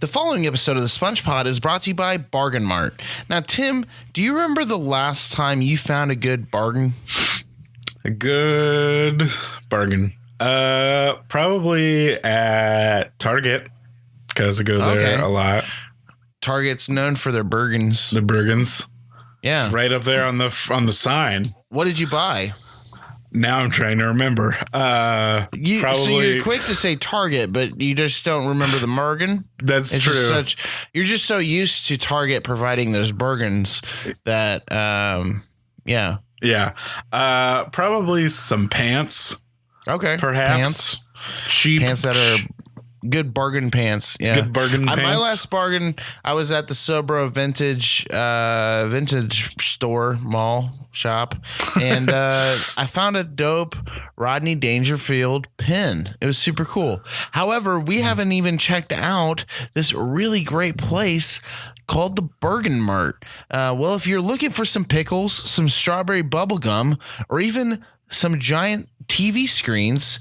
The following episode of the SpongePod is brought to you by Bargain Mart. Now, Tim, do you remember the last time you found a good bargain? A good bargain? Probably at Target, because I go there a lot. Target's known for their bargains. The bargains. Yeah. It's right up there on the sign. What did you buy? Now I'm trying to remember. So you're quick to say Target, but you just don't remember the bargain? That's true. You're just so used to Target providing those bargains that, yeah. Yeah. Probably some pants. Okay. Perhaps. Pants. Cheap. Pants that are good bargain pants. Yeah. Good bargain pants. My last bargain, I was at the Sobro vintage store mall shop, and I found a dope Rodney Dangerfield pin. It was super cool. However, we haven't even checked out this really great place called the Bargain Mart. Well, if you're looking for some pickles, some strawberry bubble gum, or even some giant TV screens,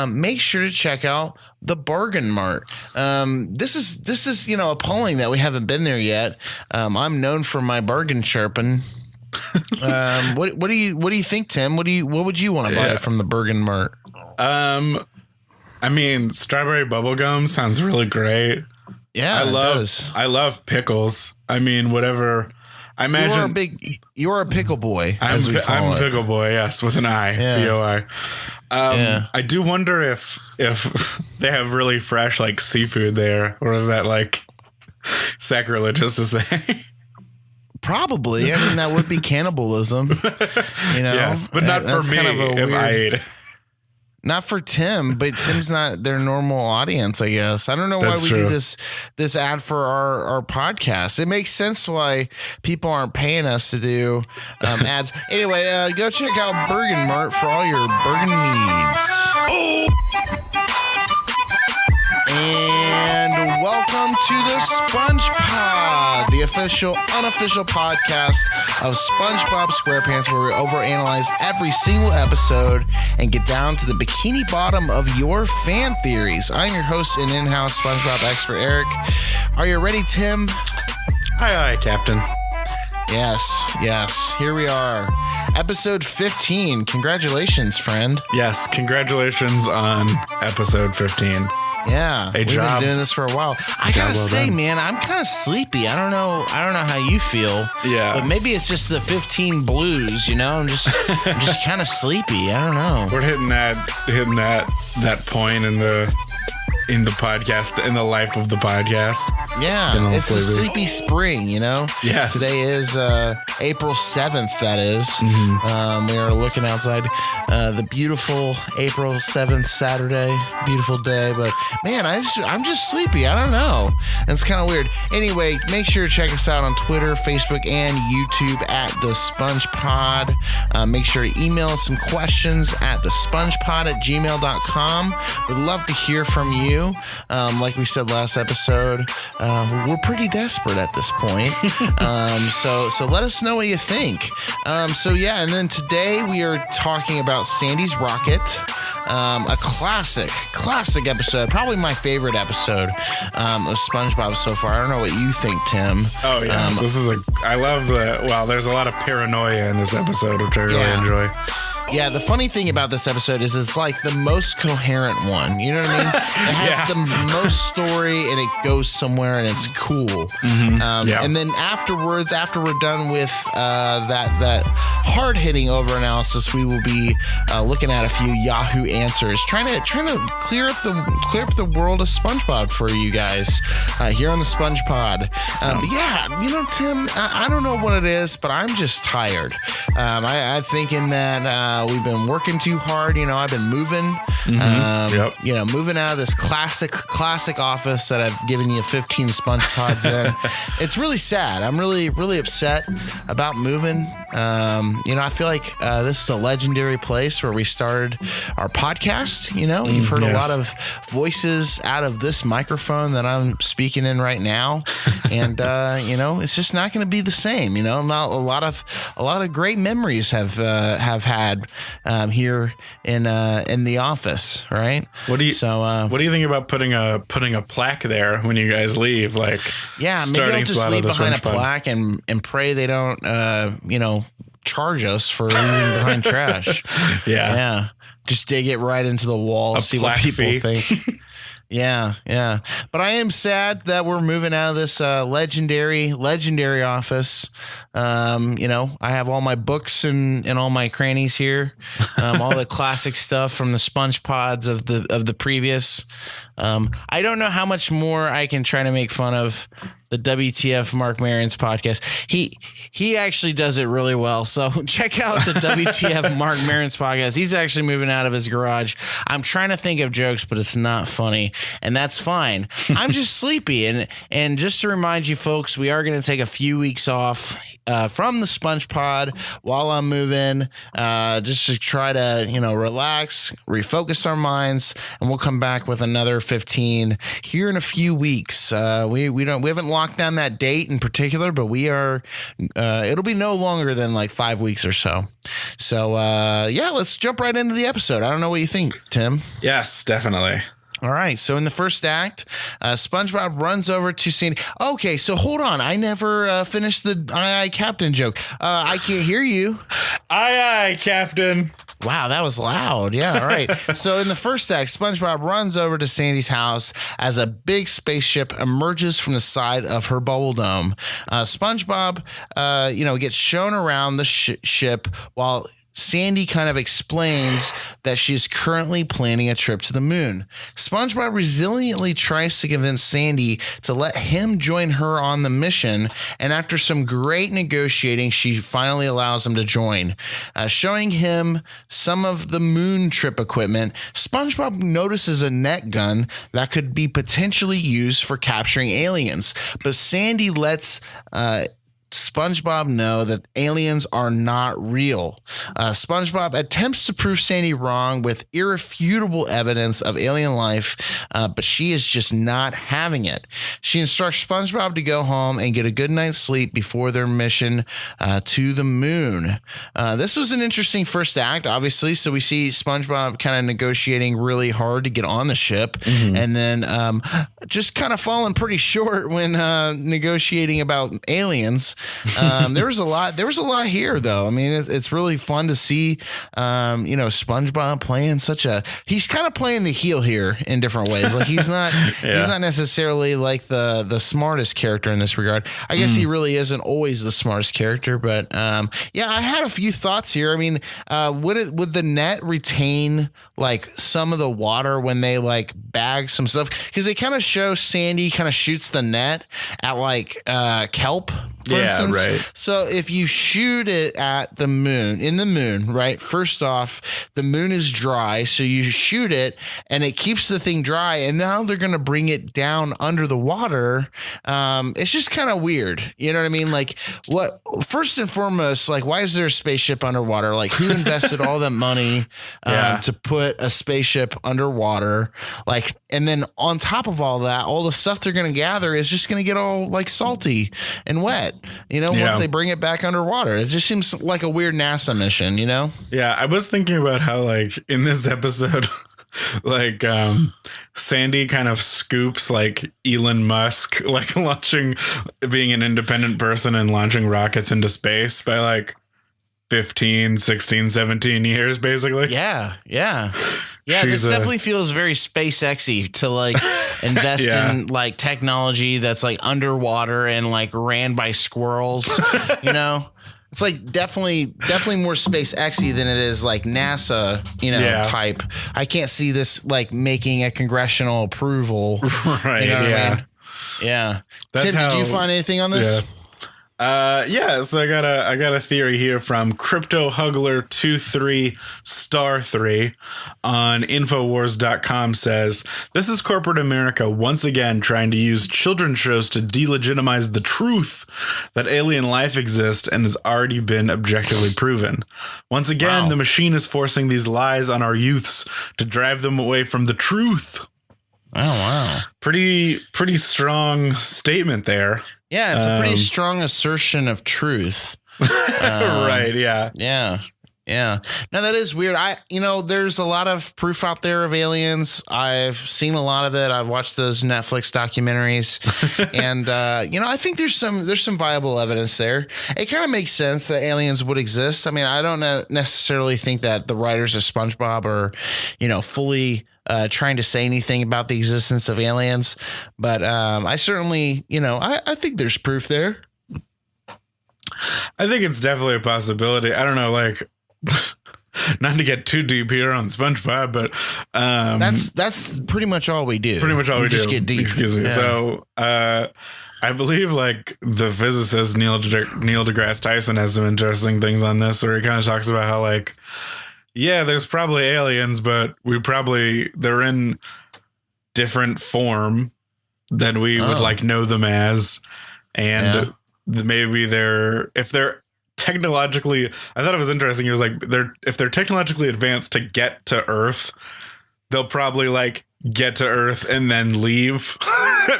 make sure to check out the Bargain Mart. This is appalling that we haven't been there yet. I'm known for my bargain chirping. What do you think, Tim? What would you want to buy from the Bargain Mart? I mean, strawberry bubblegum sounds really great. Yeah, I love pickles. I mean, whatever. I imagine you're a pickle boy. I'm a pickle boy. Yes, with an I. B-O-I. I do wonder if they have really fresh like seafood there, or is that like sacrilegious to say? Probably. I mean, that would be cannibalism. Yes, but not for me if I ate it. Not for Tim, but Tim's not their normal audience, I guess. I don't know why we do this ad for our podcast. It makes sense why people aren't paying us to do ads. Anyway, go check out Bargain Mart for all your bargain needs. And welcome to the SpongePod, the unofficial podcast of SpongeBob SquarePants, where we overanalyze every single episode and get down to the bikini bottom of your fan theories. I'm your host and in-house SpongeBob expert, Eric. Are you ready, Tim? Aye, Captain. Yes. Here we are. Episode 15. Congratulations, friend. Yes, congratulations on episode 15. Yeah, we've been doing this for a while. I gotta say, man, I'm kind of sleepy. I don't know how you feel. Yeah, but maybe it's just the 15 blues. I'm just kind of sleepy. I don't know. We're hitting that point in the podcast, in the life of the podcast. Yeah, it's a sleepy spring. Yes. Today is April 7th. That is. Mm-hmm. We are looking outside. The beautiful April 7th Saturday, beautiful day. But man, I'm just sleepy. I don't know. It's kind of weird. Anyway, make sure to check us out on Twitter, Facebook, and YouTube at the SpongePod. Make sure to email us some questions at thespongepod@gmail.com. We'd love to hear from you. Like we said last episode, we're pretty desperate at this point. So let us know what you think. And then today we are talking about Sandy's Rocket, a classic episode, probably my favorite episode of SpongeBob so far. I don't know what you think, Tim. Oh yeah, I love there's a lot of paranoia in this episode, which I really enjoy. Yeah, the funny thing about this episode is it's like the most coherent one. You know what I mean? It has the most story, and it goes somewhere, and it's cool. Mm-hmm. And then afterwards, after we're done with that hard-hitting over-analysis, we will be looking at a few Yahoo Answers, trying to clear up the world of SpongeBob for you guys here on the SpongePod. Tim, I don't know what it is, but I'm just tired. I'm thinking that we've been working too hard. I've been moving, moving out of this classic office that I've given you 15 SpongePods in. It's really sad. I'm really, really upset about moving. I feel like this is a legendary place where we started our podcast. You've heard a lot of voices out of this microphone that I'm speaking in right now. And, it's just not going to be the same. Not a lot of great memories have had here in the office, right? What do you think about putting a plaque there when you guys leave? Like, yeah, maybe I'll just leave behind a plaque and pray they don't charge us for leaving behind trash. Yeah. Just dig it right into the wall, see what people think. Yeah. But I am sad that we're moving out of this legendary office. I have all my books and all my crannies here. All the classic stuff from the SpongePods of the previous. I don't know how much more I can try to make fun of the WTF Mark Maron's podcast. He actually does it really well. So check out the WTF Mark Maron's podcast. He's actually moving out of his garage. I'm trying to think of jokes, but it's not funny, and that's fine. I'm just sleepy. And just to remind you folks, we are going to take a few weeks off from the SpongePod while I'm moving, just to try to, relax, refocus our minds, and we'll come back with another 15 here in a few weeks. We haven't locked down that date in particular, but we are, it'll be no longer than like 5 weeks or so. So, let's jump right into the episode. I don't know what you think, Tim. Yes, definitely. All right. So in the first act, SpongeBob runs over to Sandy. Okay, so hold on. I never finished the aye, aye, Captain joke. I can't hear you. Aye, aye, Captain. Wow, that was loud. Yeah, all right. So in the first act, SpongeBob runs over to Sandy's house as a big spaceship emerges from the side of her bubble dome. SpongeBob, gets shown around the ship while Sandy kind of explains that she's currently planning a trip to the moon. SpongeBob resiliently tries to convince Sandy to let him join her on the mission, and after some great negotiating, she finally allows him to join. Showing him some of the moon trip equipment, SpongeBob notices a net gun that could be potentially used for capturing aliens, but Sandy lets SpongeBob know that aliens are not real. SpongeBob attempts to prove Sandy wrong with irrefutable evidence of alien life, but she is just not having it. She instructs SpongeBob to go home and get a good night's sleep before their mission to the moon. This was an interesting first act, obviously. So we see SpongeBob kind of negotiating really hard to get on the ship, and then just kind of falling pretty short when negotiating about aliens. There was a lot here, though. I mean, it's really fun to see, SpongeBob playing he's kind of playing the heel here in different ways. Like he's not necessarily like the smartest character in this regard. I guess he really isn't always the smartest character, but I had a few thoughts here. I mean, would the net retain like some of the water when they like bag some stuff? Because they kind of show Sandy kind of shoots the net at like kelp. For instance. Right. So if you shoot it at the moon, right? First off, the moon is dry, so you shoot it and it keeps the thing dry, and now they're going to bring it down under the water. It's just kind of weird. You know what I mean? Like, first and foremost, like, why is there a spaceship underwater? Like, who invested all that money to put a spaceship underwater? Like, and then on top of all that, all the stuff they're going to gather is just going to get all like salty and wet, once they bring it back underwater. It just seems like a weird NASA mission, Yeah, I was thinking about how like in this episode, like Sandy kind of scoops like Elon Musk, like being an independent person and launching rockets into space by like 15, 16, 17 years, basically. Yeah. This definitely feels very SpaceX-y to like invest in like technology that's like underwater and like ran by squirrels, It's like definitely more SpaceX-y than it is like NASA, type. I can't see this like making a congressional approval. Right. I mean? Yeah. Tim, did you find anything on this? Yeah. So I got a theory here from CryptoHuggler23*3 on Infowars.com says, this is corporate America once again trying to use children's shows to delegitimize the truth that alien life exists and has already been objectively proven. Once again, the machine is forcing these lies on our youths to drive them away from the truth. Oh, wow. Pretty strong statement there. Yeah, it's a pretty strong assertion of truth. Right, yeah. Yeah. Yeah. Now that is weird. There's a lot of proof out there of aliens. I've seen a lot of it. I've watched those Netflix documentaries and, I think there's some viable evidence there. It kind of makes sense that aliens would exist. I mean, I don't necessarily think that the writers of SpongeBob are, fully trying to say anything about the existence of aliens, but I certainly, I think there's proof there. I think it's definitely a possibility. I don't know, like, not to get too deep here on SpongeBob, but that's pretty much all we do. Pretty much all we do. Just get deep. Excuse me. Yeah. So I believe like the physicist Neil deGrasse Tyson has some interesting things on this, where he kind of talks about how like, yeah, there's probably aliens, but they're in different form than we would like know them as, and maybe if they're technologically, I thought it was interesting. He was like, if they're technologically advanced to get to Earth, they'll probably like get to Earth and then leave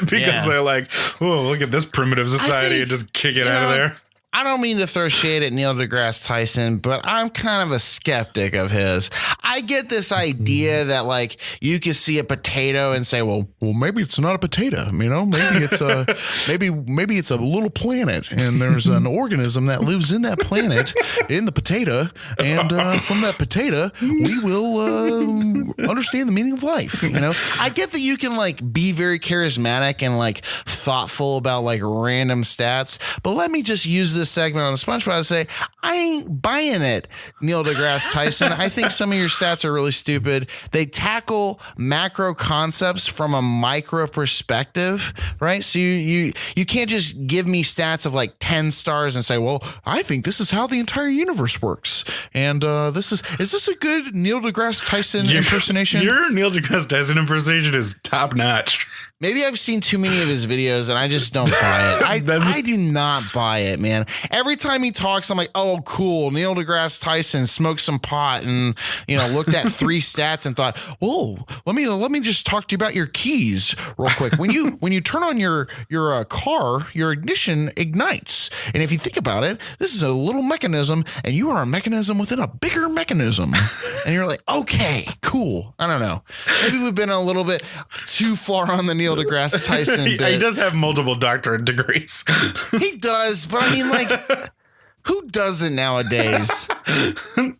because they're like, oh, look at this primitive society and just kick it out of there. I don't mean to throw shade at Neil deGrasse Tyson, but I'm kind of a skeptic of his. I get this idea that like you could see a potato and say, well, maybe it's not a potato. Maybe it's maybe it's a little planet and there's an organism that lives in that planet in the potato. And from that potato, we will understand the meaning of life. I get that you can like be very charismatic and like thoughtful about like random stats, but let me just use this segment on the SpongePod to say, I ain't buying it, Neil deGrasse Tyson. I think some of your stats are really stupid. They tackle macro concepts from a micro perspective, right? So you can't just give me stats of like 10 stars and say, well, I think this is how the entire universe works. And is this a good Neil deGrasse Tyson impersonation? Your Neil deGrasse Tyson impersonation is top notch. Maybe I've seen too many of his videos and I just don't buy it. I do not buy it, man. Every time he talks, I'm like, oh, cool. Neil deGrasse Tyson smoked some pot and, looked at 3 stats and thought, whoa, let me just talk to you about your keys real quick. When you turn on your car, your ignition ignites. And if you think about it, this is a little mechanism and you are a mechanism within a bigger mechanism. And you're like, okay, cool. I don't know. Maybe we've been a little bit too far on the Neil deGrasse Tyson bit. He does have multiple doctorate degrees. He does, but I mean, like, who doesn't nowadays?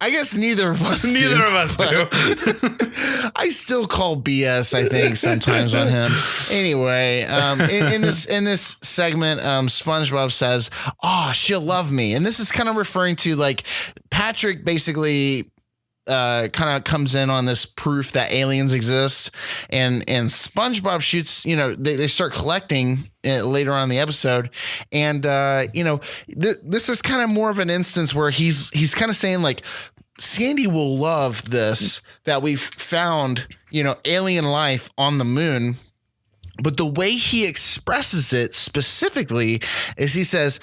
I guess neither of us do. Neither of us do. I still call BS, I think, sometimes on him. Anyway, in this segment, SpongeBob says, oh, she'll love me. And this is kind of referring to, like, Patrick basically kind of comes in on this proof that aliens exist, and SpongeBob shoots, they start collecting later on in the episode, and this is kind of more of an instance where he's kind of saying like, Sandy will love this, that we've found alien life on the moon. But the way he expresses it specifically is he says,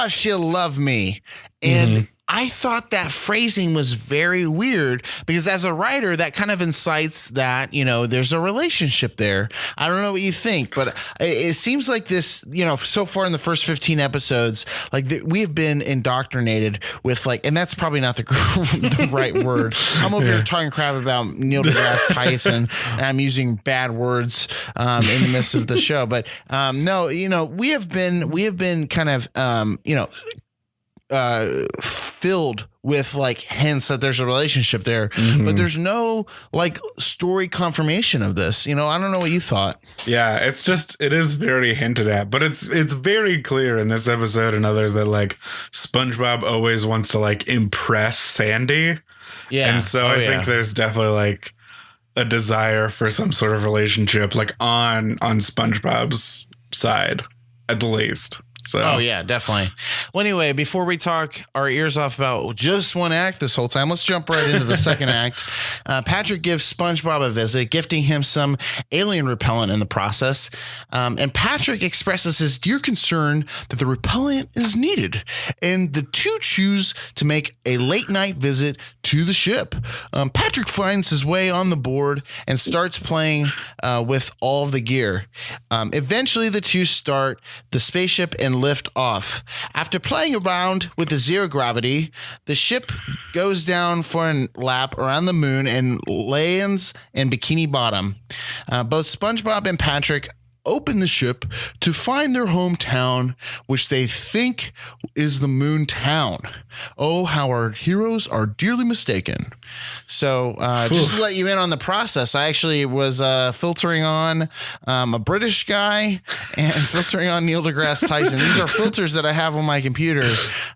she'll love me. And I thought that phrasing was very weird because as a writer, that kind of incites that, there's a relationship there. I don't know what you think, but it seems like this, so far in the first 15 episodes, like we have been indoctrinated with like, and that's probably not the right word. I'm over here talking crap about Neil deGrasse Tyson and I'm using bad words in the midst of the show. But no, we have been kind of, filled with like hints that there's a relationship there, but there's no like story confirmation of this. I don't know what you thought. Yeah, it is very hinted at, but it's very clear in this episode and others that like SpongeBob always wants to like impress Sandy. Yeah. And so I think there's definitely like a desire for some sort of relationship like on SpongeBob's side at the least. So. Oh, yeah, definitely. Well, anyway, before we talk our ears off about just one act this whole time, let's jump right into the second act. Patrick gives SpongeBob a visit, gifting him some alien repellent in the process. And Patrick expresses his dear concern that the repellent is needed. And the two choose to make a late night visit to the ship. Patrick finds his way on the board and starts playing with all of the gear. Eventually, the two start the spaceship and and lift off. After playing around with the zero gravity, the ship goes down for a lap around the moon and lands in Bikini Bottom. Both SpongeBob and Patrick open the ship to find their hometown, which they think is the moon town. Oh, how our heroes are dearly mistaken. So just to let you in on the process, I actually was filtering on a British guy and filtering on Neil deGrasse Tyson. These are filters that I have on my computer.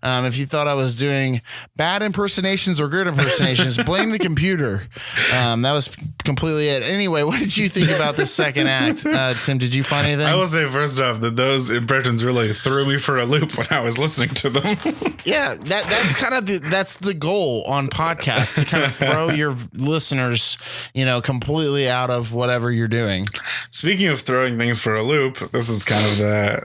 If you thought I was doing bad impersonations or good impersonations, blame the computer. That was completely it. Anyway, what did you think about the second act? Tim, did you find anything? I will say first off that those impressions really threw me for a loop when I was listening to them. Yeah, that's kind of that's the goal on podcasts, to kind of throw your listeners, completely out of whatever you're doing. Speaking of throwing things for a loop, this is kind of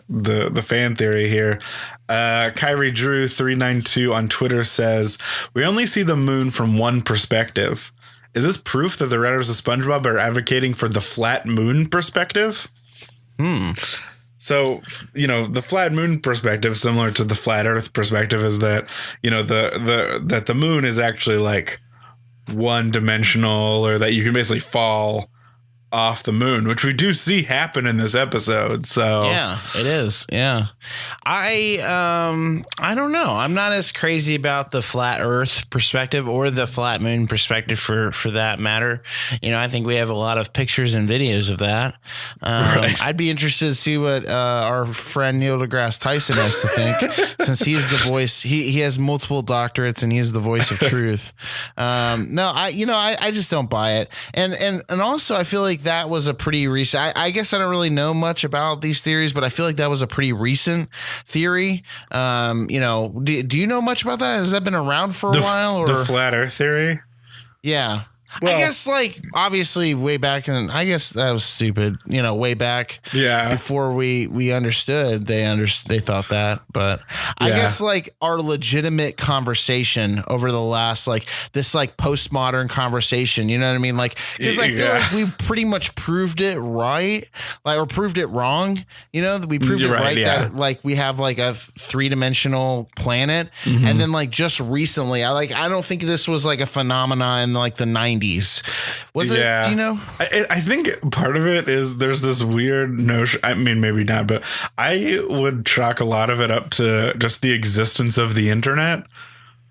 the fan theory here. Kyrie Drew 392 on Twitter says, "We only see the moon from one perspective. Is this proof that the writers of SpongeBob are advocating for the flat moon perspective?" So, the flat moon perspective, similar to the flat earth perspective, is that, that the moon is actually like one dimensional, or that you can basically fall off the moon, which we do see happen in this episode. So yeah, it is. Yeah. I don't know. I'm not as crazy about the flat earth perspective or the flat moon perspective for that matter. I think we have a lot of pictures and videos of that. Right. I'd be interested to see what our friend Neil deGrasse Tyson has to think, since he's the voice. He has multiple doctorates and he's the voice of truth. No, I just don't buy it. And also I feel like that was a pretty recent, I guess I don't really know much about these theories, but I feel like that was a pretty recent theory. Do you know much about that? Has that been around for a while? Or the flat earth theory? Yeah. Well, I guess obviously way back, and I guess that was stupid, way back before we understood, they thought that, but I guess our legitimate conversation over the last, this postmodern conversation, you know what I mean? Cause I feel like we pretty much proved it right, or proved it wrong. We proved it right that we have a 3-dimensional planet. Mm-hmm. And then just recently, I don't think this was a phenomenon in the 90s. Was it? Do you know? I think part of it is there's this weird notion. I mean, maybe not, but I would chalk a lot of it up to just the existence of the internet.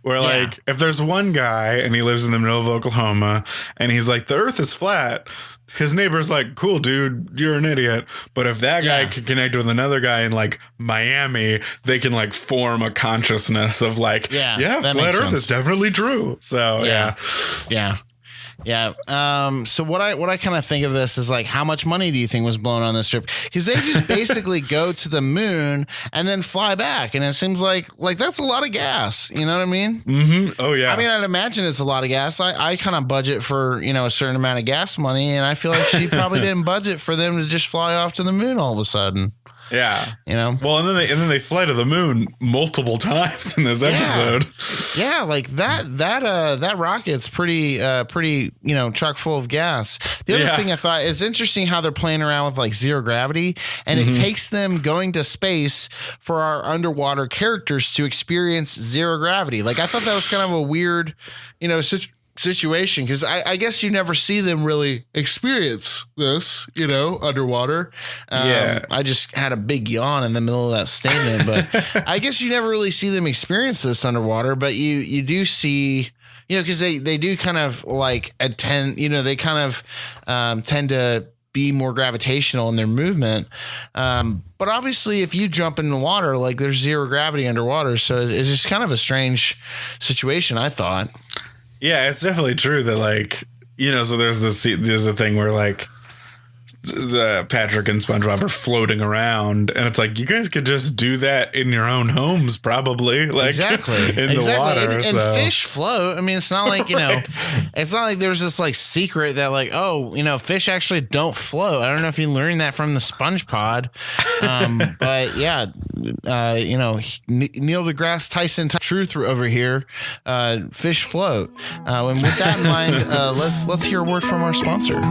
Where if there's one guy and he lives in the middle of Oklahoma and he's like, the earth is flat, his neighbor's like, cool, dude, you're an idiot. But if that guy can connect with another guy in Miami, they can form a consciousness of flat earth is definitely true. So yeah. So what I kind of think of this is how much money do you think was blown on this trip? Because they just basically go to the moon and then fly back, and it seems like that's a lot of gas. You know what I mean? Mm-hmm. Oh yeah. I mean, I'd imagine it's a lot of gas. I kind of budget for a certain amount of gas money, and I feel like she probably didn't budget for them to just fly off to the moon all of a sudden. Yeah. Well, and then they fly to the moon multiple times in this episode. Yeah, that rocket's pretty chock full of gas. The other thing I thought is interesting how they're playing around with situation gravity, and it takes them going to space for our underwater characters to experience zero gravity. I thought that was kind of a weird, situation, because I guess you never see them really experience this, underwater. I just had a big yawn in the middle of that statement, but I guess you never really see them experience this underwater, but you do see, because they do kind of attend, they kind of tend to be more gravitational in their movement. But obviously if you jump in the water, there's zero gravity underwater. So it's just kind of a strange situation, I thought. Yeah, it's definitely true that so there's a thing where Patrick and SpongeBob are floating around, and it's you guys could just do that in your own homes, probably. Exactly. In the water. And fish float. I mean, it's not it's not there's this secret that fish actually don't float. I don't know if you learned that from the SpongePod. But yeah, Neil deGrasse Tyson truth over here. Fish float. And with that in mind, let's hear a word from our sponsor.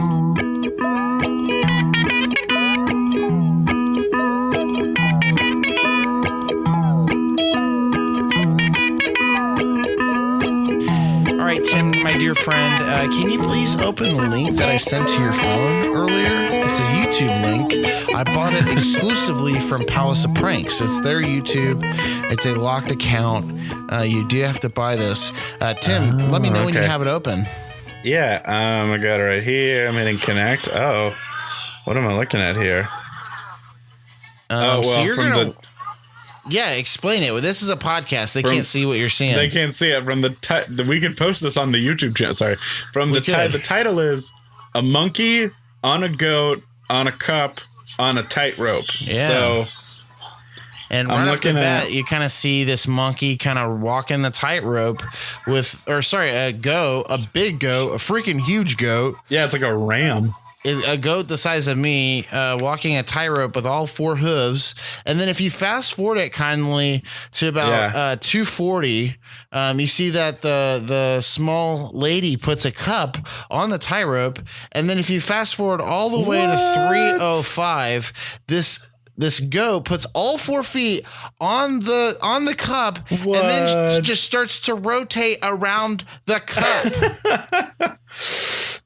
my dear friend, can you please open the link that I sent to your phone earlier? It's a YouTube link. I bought it exclusively from Palace of Pranks. It's their YouTube. It's a locked account. You do have to buy this. Tim, let me know when you have it open. Yeah, I got it right here. I'm hitting connect. Oh, what am I looking at here? So you're gonna... Yeah, explain it. Well, this is a podcast. They can't see what you're seeing. They can't see it from the we can post this on the YouTube channel. Sorry. From the title is a monkey on a goat on a cup on a tightrope. Yeah. So, and right off the bat, you kind of see this monkey kind of walking the tightrope with, a big goat, a freaking huge goat. Yeah, it's like a ram. A goat the size of me, walking a tightrope with all four hooves. And then if you fast forward it kindly to about 240, you see that the small lady puts a cup on the tightrope. And then if you fast forward all the way to 305, this goat puts all 4 feet on the cup and then just starts to rotate around the cup.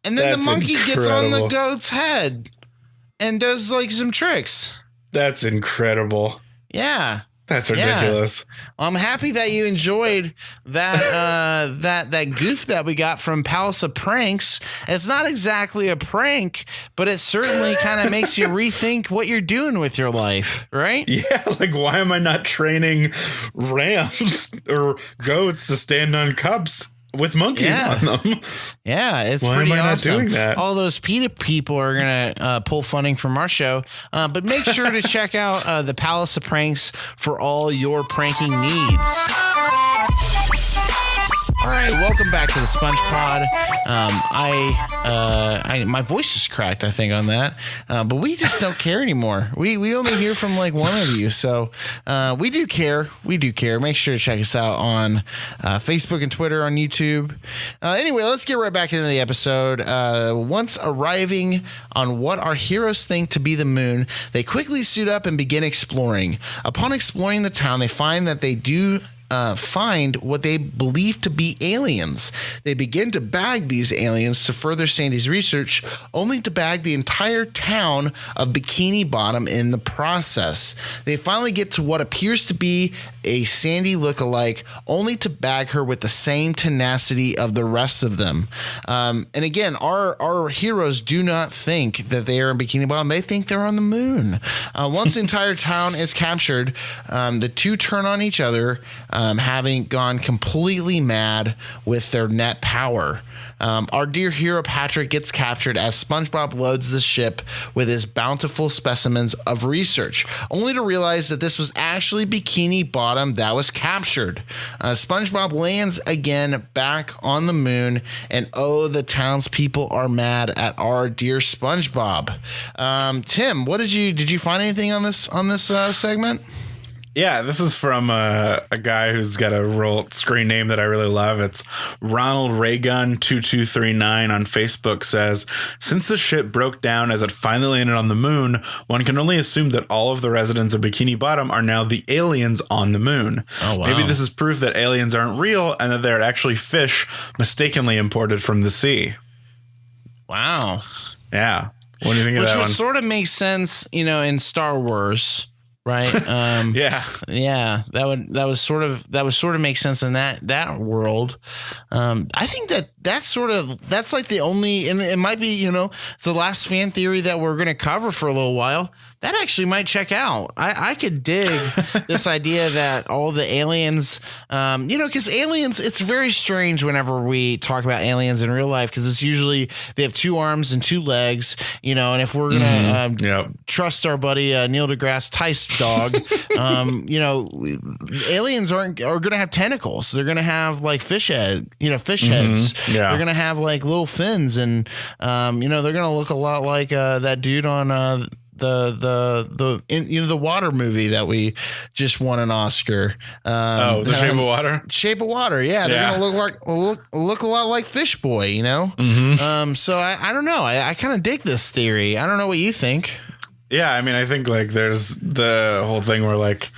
And then the monkey gets on the goat's head and does like some tricks. That's incredible. Yeah. That's ridiculous. Yeah. I'm happy that you enjoyed that that goof that we got from Palace of Pranks. It's not exactly a prank, but it certainly kind of makes you rethink what you're doing with your life, right? Yeah, like why am I not training rams or goats to stand on cups with monkeys on them? Yeah, it's why pretty am I awesome. not doing that? All those PETA people are going to pull funding from our show. But make sure to check out the Palace of Pranks for all your pranking needs. All right, welcome back to the SpongePod. My voice is cracked, I think, on that. But we just don't care anymore. We only hear from like one of you, so we do care. We do care. Make sure to check us out on Facebook and Twitter, on YouTube. Anyway, let's get right back into the episode. Once arriving on what our heroes think to be the moon, they quickly suit up and begin exploring. Upon exploring the town, they find that they do find what they believe to be aliens. They begin to bag these aliens to further Sandy's research, only to bag the entire town of Bikini Bottom in the process. They finally get to what appears to be a Sandy lookalike, only to bag her with the same tenacity of the rest of them. And again, our heroes do not think that they are in Bikini Bottom. They think they're on the moon. Once the entire town is captured, the two turn on each other, having gone completely mad with their net power. Our dear hero Patrick gets captured as SpongeBob loads the ship with his bountiful specimens of research, only to realize that this was actually Bikini Bottom that was captured. SpongeBob lands again back on the moon, and the townspeople are mad at our dear SpongeBob. Tim, what did you find anything on this segment? Yeah, this is from a guy who's got a real screen name that I really love. It's Ronald Raygun 2239 on Facebook says, since the ship broke down as it finally landed on the moon, one can only assume that all of the residents of Bikini Bottom are now the aliens on the moon. Oh, wow. Maybe this is proof that aliens aren't real and that they're actually fish mistakenly imported from the sea. Wow. Yeah. What do you think of that one? Which would sort of make sense, in Star Wars. Right. Yeah. That would sort of make sense in that world. I think that's like the only, and it might be, it's the last fan theory that we're going to cover for a little while. That actually might check out. I could dig this idea that all the aliens, because aliens, it's very strange whenever we talk about aliens in real life, because it's usually they have 2 arms and 2 legs, and if we're going to trust our buddy Neil deGrasse Tyson dog, aliens are going to have tentacles. They're going to have like fish heads. Yeah. They're going to have like little fins, and they're going to look a lot like that dude on the water movie that we just won an Oscar. The Shape of Water. Shape of Water. Yeah, they're gonna look a lot like Fish Boy. So I don't know. I kind of dig this theory. I don't know what you think. Yeah, I mean, I think like there's the whole thing where like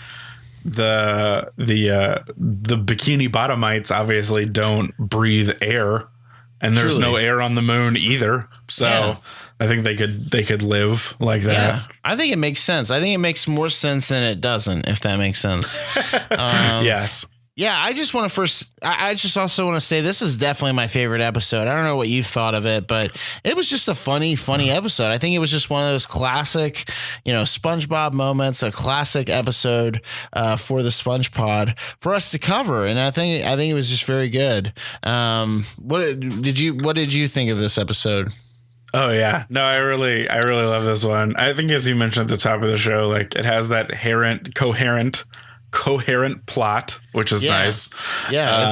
the Bikini Bottomites obviously don't breathe air. and there's no air on the moon either. So I think they could live like that. Yeah, I think it makes sense. I think it makes more sense than it doesn't, if that makes sense. Yes. Yeah, I just also want to say this is definitely my favorite episode. I don't know what you thought of it, but it was just a funny episode. I think it was just one of those classic, SpongeBob moments, a classic episode for the SpongePod for us to cover. And I think it was just very good. What did you think of this episode? Oh yeah. No, I really love this one. I think, as you mentioned at the top of the show, like, it has that coherent plot, which is nice. Yeah,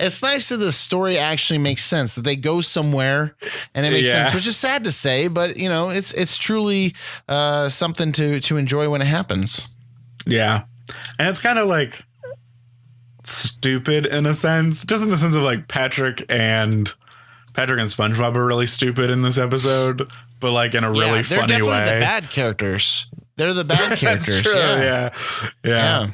it's nice that the story actually makes sense, that they go somewhere and it makes sense, which is sad to say, but it's truly something to enjoy when it happens. Yeah, and it's kind of like stupid in a sense, just in the sense of like Patrick and SpongeBob are really stupid in this episode, but like in a really funny way. They're the bad characters. They're the bad characters. That's true. Yeah.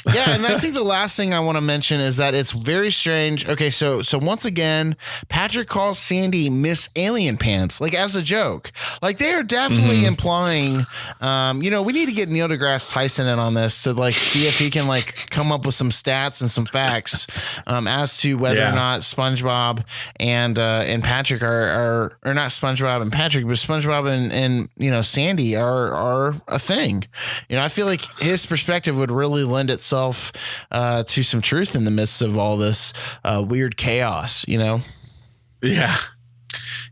Yeah, and I think the last thing I want to mention is that it's very strange. Okay, so once again, Patrick calls Sandy Miss Alien Pants, like, as a joke. Like, they are definitely implying, we need to get Neil deGrasse Tyson in on this to, like, see if he can, like, come up with some stats and some facts as to whether or not SpongeBob and Patrick are not SpongeBob and Patrick, but SpongeBob and Sandy are a thing. I feel like his perspective would really lend itself to some truth in the midst of all this weird chaos,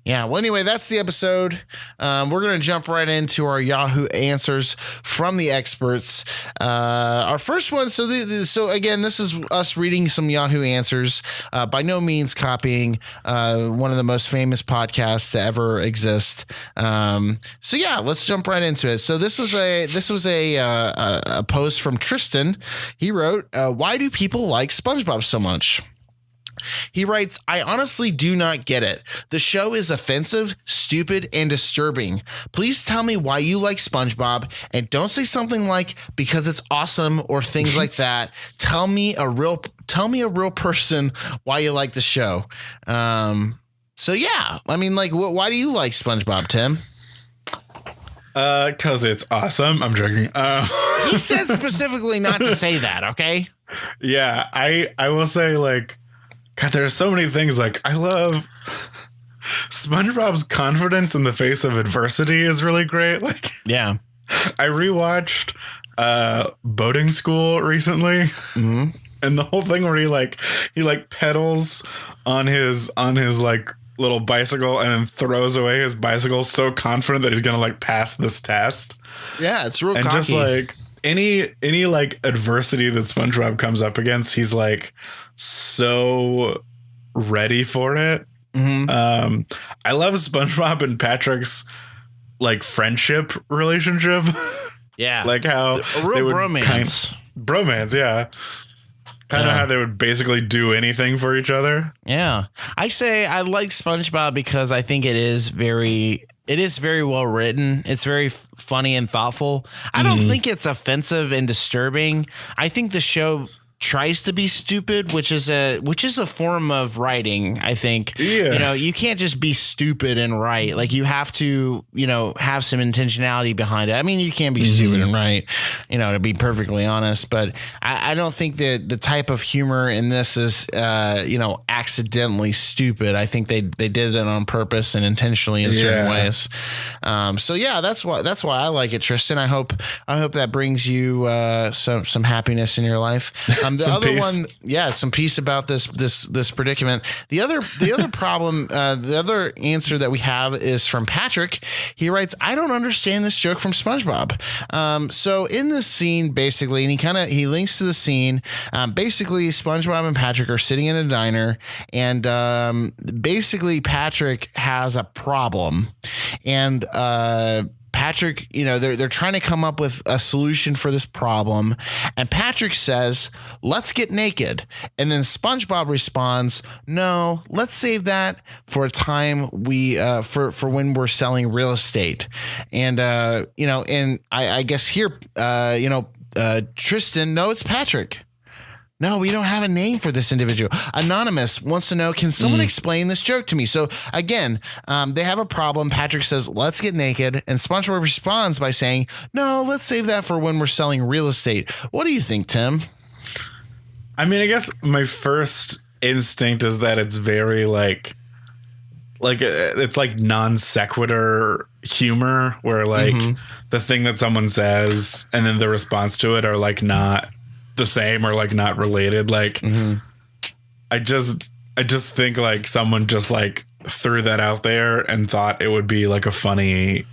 Yeah. Well, anyway, that's the episode. We're going to jump right into our Yahoo Answers from the experts. Our first one. So again, this is us reading some Yahoo Answers, by no means copying one of the most famous podcasts to ever exist. So yeah, let's jump right into it. So this was a post from Tristan. He wrote, "Why do people like SpongeBob so much?" He writes, "I honestly do not get it. The show is offensive, stupid, and disturbing. Please tell me why you like SpongeBob, and don't say something like because it's awesome or things like that. Tell me a real person why you like the show." So yeah, I mean, like, why do you like SpongeBob, Tim? 'Cause it's awesome. I'm joking. He said specifically not to say that. Okay. Yeah, I will say, like, God, there are so many things. Like, I love SpongeBob's confidence in the face of adversity is really great. Like, yeah, I rewatched Boating School recently, and the whole thing where he pedals on his like little bicycle and then throws away his bicycle, so confident that he's gonna like pass this test. Yeah, it's real. And cocky. Just like any like adversity that SpongeBob comes up against, he's like so ready for it. I love SpongeBob and Patrick's like friendship relationship. Yeah, like how a real bromance. Yeah. Kind of how they would basically do anything for each other. Yeah. I say I like SpongeBob because I think it is very well written. It's very funny and thoughtful. I don't think it's offensive and disturbing. I think the show tries to be stupid, which is a form of writing. I think, you can't just be stupid and write. Like, you have to, have some intentionality behind it. I mean, you can be stupid and write, to be perfectly honest, but I don't think that the type of humor in this is, accidentally stupid. I think they did it on purpose and intentionally in certain ways. So yeah, that's why I like it, Tristan. I hope that brings you some happiness in your life. The other peace. Some peace about this predicament. The other problem, the other answer that we have is from Patrick. He writes, "I don't understand this joke from SpongeBob." So in this scene, basically, and he links to the scene. Basically, SpongeBob and Patrick are sitting in a diner, and basically Patrick has a problem, and Patrick, they're trying to come up with a solution for this problem. And Patrick says, "Let's get naked." And then SpongeBob responds, "No, let's save that for a time for when we're selling real estate." And, and I guess here, Tristan, no, it's Patrick. no, we don't have a name for this individual. Anonymous wants to know, can someone explain this joke to me? So again, they have a problem. Patrick says, let's get naked. And SpongeBob responds by saying, no, let's save that for when we're selling real estate. What do you think, Tim? I mean, I guess my first instinct is that it's very like it's like non sequitur humor, where like the thing that someone says and then the response to it are like not the same or like not related. Like I just think like someone just like threw that out there and thought it would be like a funny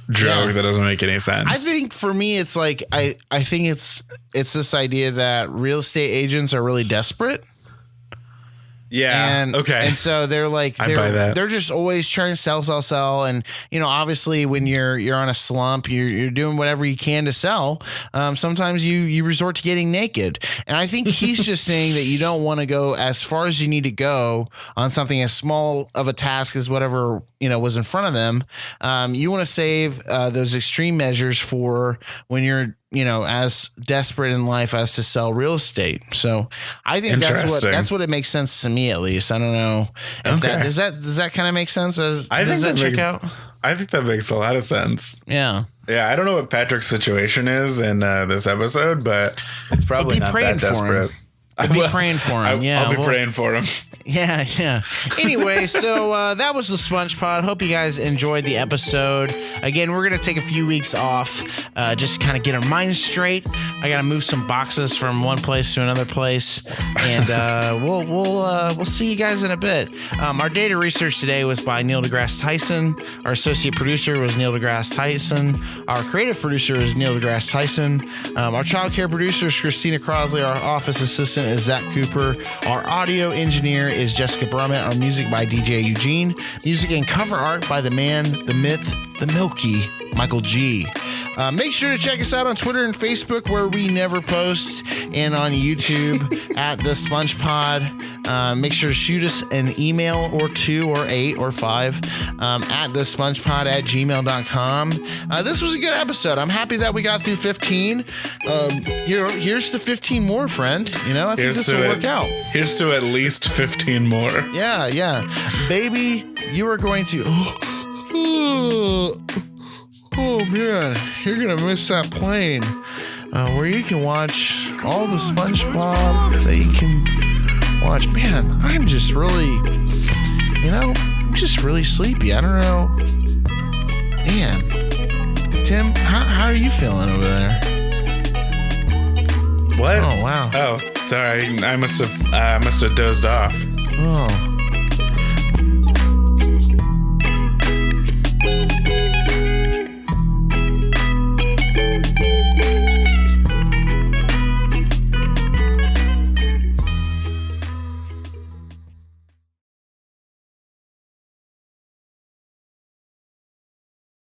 joke that doesn't make any sense. I think for me, it's like I think it's this idea that real estate agents are really desperate. Yeah. And, okay. And so they're like, they're just always trying to sell. And, you know, obviously when you're on a slump, you're doing whatever you can to sell. Sometimes you resort to getting naked. And I think he's just saying that you don't want to go as far as you need to go on something as small of a task as whatever, you know, was in front of them. You want to save those extreme measures for when you're, you know, as desperate in life as to sell real estate. So I think that's what it makes sense to me, at least. I don't know if does that kind of make sense? Does that check out? I think that makes a lot of sense. Yeah. Yeah. I don't know what Patrick's situation is in this episode, but it's probably not that desperate. I'll be praying for him. I'll be praying for him. Yeah. Anyway, so that was the SpongePod. Hope you guys enjoyed the episode. Again, we're gonna take a few weeks off, just kind of get our minds straight. I gotta move some boxes from one place to another place, and we'll see you guys in a bit. Our data research today was by Neil deGrasse Tyson. Our associate producer was Neil deGrasse Tyson. Our creative producer is Neil deGrasse Tyson. Our child care producer is Christina Crosley. Our office assistant is Zach Cooper. Our audio engineer is Jessica Brummett. Our music by DJ Eugene. Music and cover art by the man, the myth, the Milky, Michael G. Make sure to check us out on Twitter and Facebook, where we never post, and on YouTube at the SpongePod. Make sure to shoot us an email or 2 or 8 or 5 at the SpongePod@gmail.com. This was a good episode. I'm happy that we got through 15. Here's the 15 more, friend. You know, I think this will work out. Here's to at least 15 more. Yeah. Baby, you are going to... Oh man, you're gonna miss that plane where you can watch all the SpongeBob that you can watch. Man, I'm just really sleepy. I don't know. Man, Tim, how are you feeling over there? What? Oh wow. Oh, sorry. I must have dozed off. Oh.